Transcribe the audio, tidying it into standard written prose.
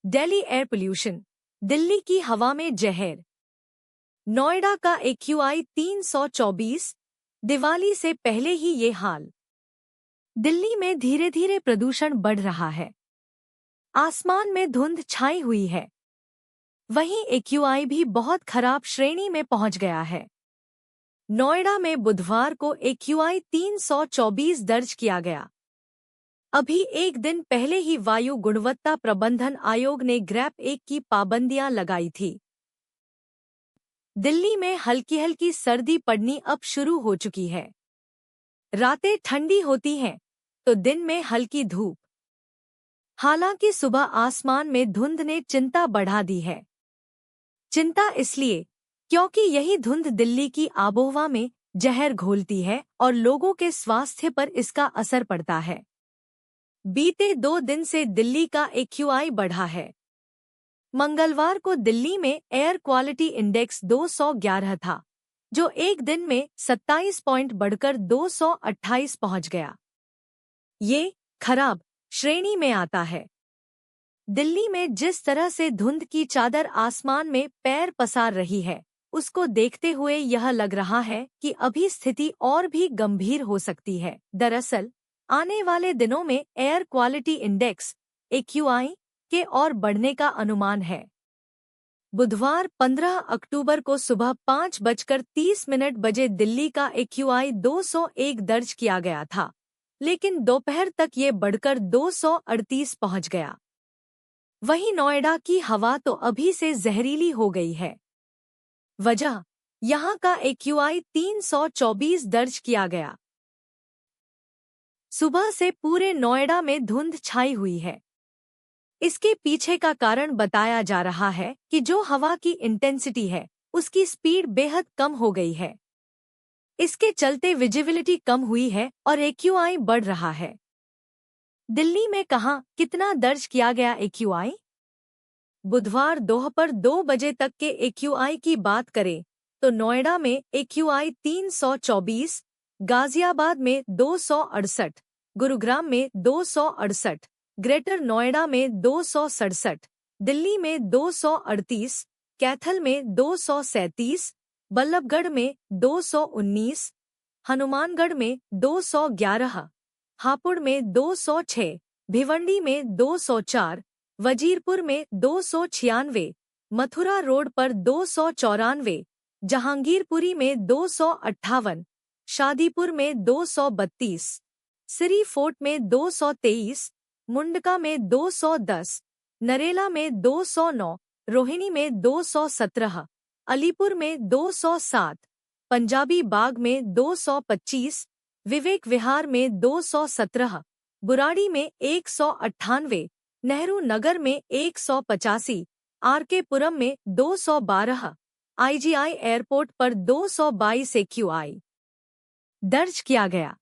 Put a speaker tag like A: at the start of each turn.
A: Delhi air pollution, Delhi की हवा में जहर। नोएडा का AQI 324, दिवाली से पहले ही ये हाल। दिल्ली में धीरे धीरे प्रदूषण बढ़ रहा है। आसमान में धुंध छाई हुई है। वहीं AQI भी बहुत खराब श्रेणी में पहुंच गया है। नोएडा में बुधवार को AQI 324 दर्ज किया गया। अभी एक दिन पहले ही वायु गुणवत्ता प्रबंधन आयोग ने ग्रैप 1 की पाबंदियां लगाई थी। दिल्ली में हल्की हल्की सर्दी पड़नी अब शुरू हो चुकी है। रातें ठंडी होती हैं तो दिन में हल्की धूप। हालांकि सुबह आसमान में धुंध ने चिंता बढ़ा दी है। चिंता इसलिए क्योंकि यही धुंध दिल्ली की आबोहवा में जहर घोलती है और लोगों के स्वास्थ्य पर इसका असर पड़ता है। बीते 2 दिन से दिल्ली का AQI बढ़ा है। मंगलवार को दिल्ली में एयर क्वालिटी इंडेक्स 211 था, जो एक दिन में 27 पॉइंट बढ़कर 228 पहुंच गया। ये खराब श्रेणी में आता है। दिल्ली में जिस तरह से धुंध की चादर आसमान में पैर पसार रही है, उसको देखते हुए यह लग रहा है कि अभी स्थिति और भी गंभीर हो सकती है। दरअसल आने वाले दिनों में एयर क्वालिटी इंडेक्स AQI के और बढ़ने का अनुमान है। बुधवार 15 अक्टूबर को सुबह 5:30 बजे दिल्ली का AQI 201 दर्ज किया गया था, लेकिन दोपहर तक ये बढ़कर 238 पहुंच गया। वहीं नोएडा की हवा तो अभी से जहरीली हो गई है। वजह, यहां का AQI 324 दर्ज किया गया। सुबह से पूरे नोएडा में धुंध छाई हुई है। इसके पीछे का कारण बताया जा रहा है कि जो हवा की इंटेंसिटी है, उसकी स्पीड बेहद कम हो गई है। इसके चलते विजिबिलिटी कम हुई है और AQI बढ़ रहा है। दिल्ली में कहां कितना दर्ज किया गया AQI? बुधवार दोपहर 2 बजे तक के AQI की बात करें तो नोएडा में AQI 324, गाजियाबाद में 268, गुरुग्राम में 268, ग्रेटर नोएडा में 267, दिल्ली में 238, कैथल में 237, बल्लभगढ़ में 219, हनुमानगढ़ में 211, हापुड़ में 206, भिवंडी में 204, वजीरपुर में 296, मथुरा रोड पर 294, जहांगीरपुरी में 258, शादीपुर में 232, सिरी फोर्ट में 223, मुंडका में 210, नरेला में 209, रोहिणी में 217, अलीपुर में 207, पंजाबी बाग में 225, विवेक विहार में 217, बुराड़ी में 198, नेहरू नगर में 185, RK पुरम में 212, IGI एयरपोर्ट पर 222 AQI दर्ज किया गया।